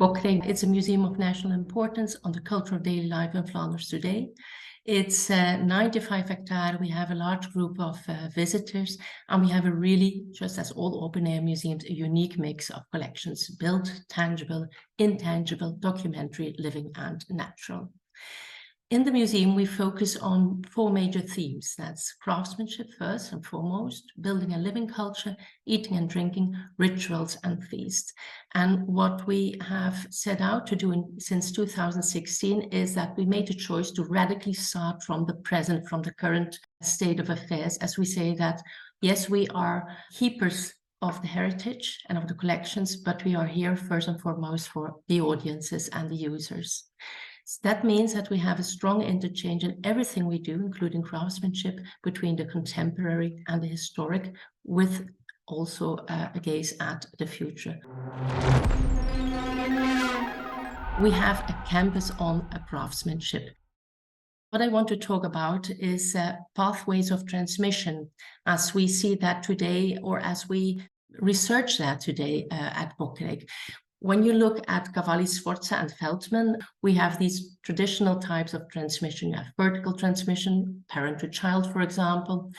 Bokkering. It's a museum of national importance on the culture of daily life in Flanders today. It's 95 hectares. We have a large group of visitors, and we have a really, just as all open-air museums, a unique mix of collections: built, tangible, intangible, documentary, living, and natural. In the museum, we focus on 4 major themes. That's craftsmanship first and foremost, building a living culture, eating and drinking, rituals, and feasts. And what we have set out to do since 2016 is that we made a choice to radically start from the present, from the current state of affairs, as we say that, yes, we are keepers of the heritage and of the collections, but we are here first and foremost for the audiences and the users. So that means that we have a strong interchange in everything we do, including craftsmanship, between the contemporary and the historic, with also a gaze at the future. We have a campus on craftsmanship. What I want to talk about is pathways of transmission, as we see that today, or as we research that today at Bokkering. When you look at Cavalli, Sforza, and Veltman, we have these traditional types of transmission. You have vertical transmission, parent to child, for example.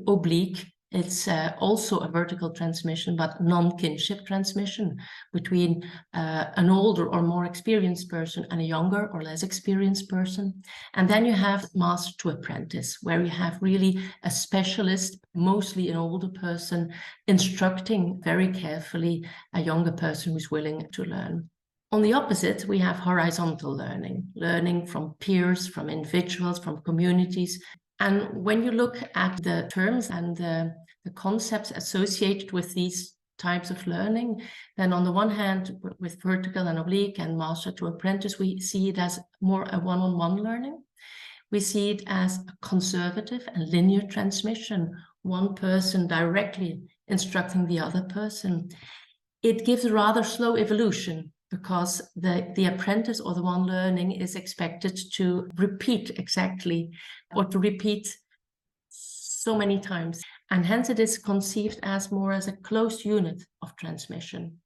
Oblique, it's also a vertical transmission, but non-kinship transmission between an older or more experienced person and a younger or less experienced person. And then you have master to apprentice, where you have really a specialist, mostly an older person, instructing very carefully a younger person who's willing to learn. On the opposite, we have horizontal learning, learning from peers, from individuals, from communities. And when you look at the terms and the concepts associated with these types of learning, then on the one hand, with vertical and oblique and master to apprentice, we see it as more a one-on-one learning. We see it as a conservative and linear transmission, one person directly instructing the other person. It gives a rather slow evolution, because the apprentice or the one learning is expected to repeat exactly, or to repeat so many times. And hence it is conceived as more as a closed unit of transmission.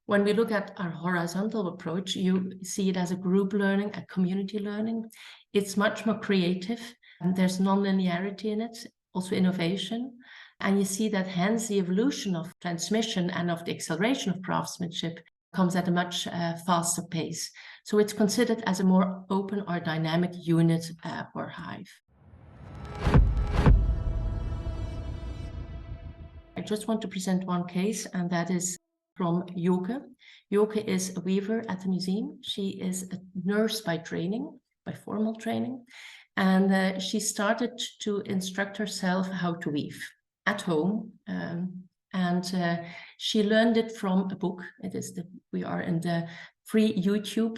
When we look at our horizontal approach, you see it as a group learning, a community learning. It's much more creative, and there's non-linearity in it, also innovation. And you see that hence the evolution of transmission and of the acceleration of craftsmanship comes at a much faster pace. So it's considered as a more open or dynamic unit or hive. I just want to present one case, and that is from Joke. Joke is a weaver at the museum. She is a nurse by training, by formal training, and she started to instruct herself how to weave at home. She learned it from a book. We are in the pre-YouTube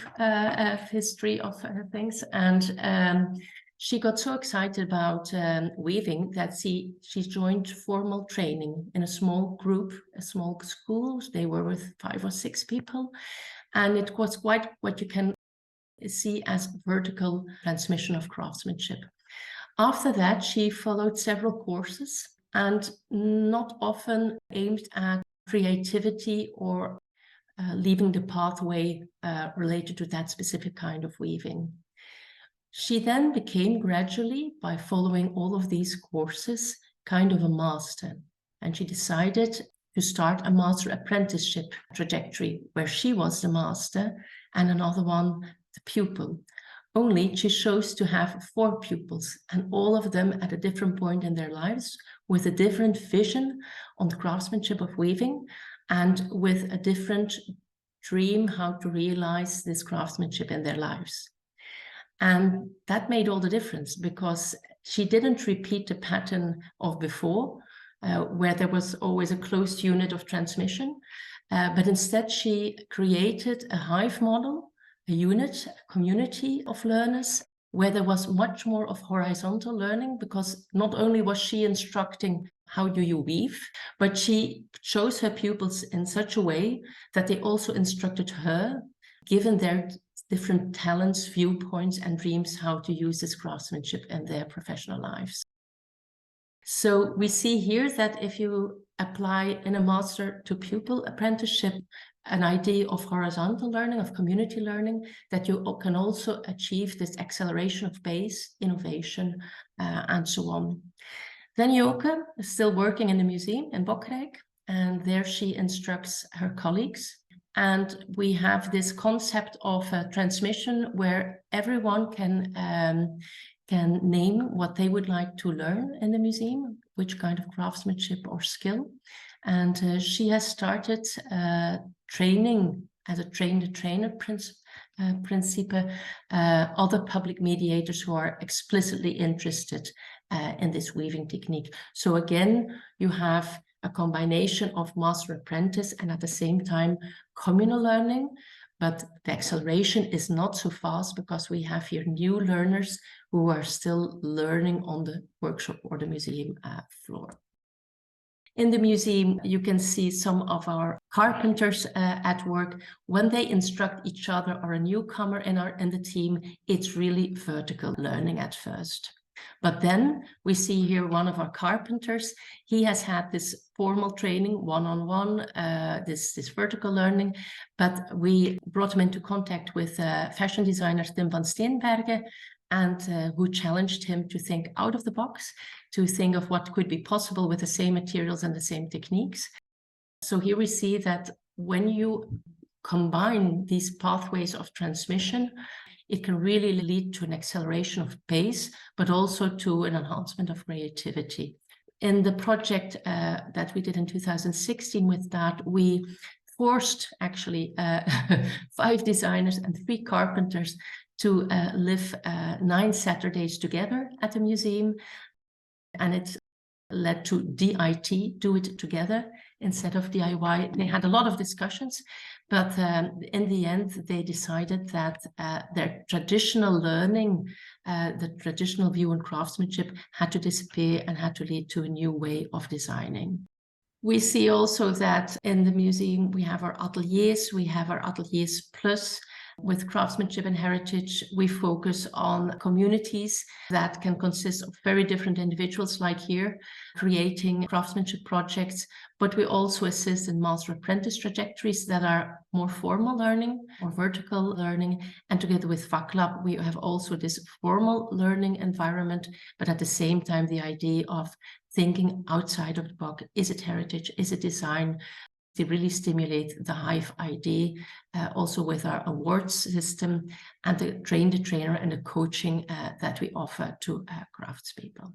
history of things, and she got so excited about weaving that she joined formal training in a small group, a small school. They were with 5 or 6 people, and it was quite what you can see as vertical transmission of craftsmanship. After that, she followed several courses, and not often aimed at creativity or leaving the pathway related to that specific kind of weaving. She then became gradually, by following all of these courses, kind of a master. And she decided to start a master apprenticeship trajectory, where she was the master and another one the pupil. Only she chose to have 4 pupils, and all of them at a different point in their lives, with a different vision on the craftsmanship of weaving, and with a different dream how to realize this craftsmanship in their lives. And that made all the difference, because she didn't repeat the pattern of before, where there was always a closed unit of transmission, but instead she created a hive model, a unit, a community of learners, where there was much more of horizontal learning, because not only was she instructing how do you weave, but she chose her pupils in such a way that they also instructed her, given their different talents, viewpoints, and dreams, how to use this craftsmanship in their professional lives. So we see here that if you apply in a master to pupil apprenticeship an idea of horizontal learning, of community learning, that you can also achieve this acceleration of pace, innovation, and so on. Then Joke is still working in the museum in Bokrijk, and there she instructs her colleagues. And we have this concept of a transmission where everyone can name what they would like to learn in the museum, which kind of craftsmanship or skill. And she has started training as a train-the-trainer principle, other public mediators who are explicitly interested in this weaving technique. So again, you have a combination of master apprentice and at the same time communal learning, but the acceleration is not so fast because we have here new learners who are still learning on the workshop or the museum floor. In the museum, you can see some of our carpenters at work. When they instruct each other or a newcomer in the team, it's really vertical learning at first. But then we see here one of our carpenters. He has had this formal training, one-on-one, this vertical learning, but we brought him into contact with fashion designer Tim van Steenbergen, and who challenged him to think out of the box, to think of what could be possible with the same materials and the same techniques. So here we see that when you combine these pathways of transmission, it can really lead to an acceleration of pace, but also to an enhancement of creativity. In the project that we did in 2016 with that, we forced actually 5 designers and 3 carpenters to live 9 Saturdays together at the museum. And it led to DIT, do it together, instead of DIY. They had a lot of discussions, but in the end, they decided that their traditional learning, the traditional view on craftsmanship had to disappear and had to lead to a new way of designing. We see also that in the museum, we have our ateliers, plus. With craftsmanship and heritage, we focus on communities that can consist of very different individuals, like here, creating craftsmanship projects, but we also assist in master apprentice trajectories that are more formal learning or vertical learning. And together with FACLab, we have also this formal learning environment, but at the same time, the idea of thinking outside of the box. Is it heritage? Is it design? They really stimulate the Hive idea, also with our awards system and the train-the-trainer and the coaching that we offer to craftspeople.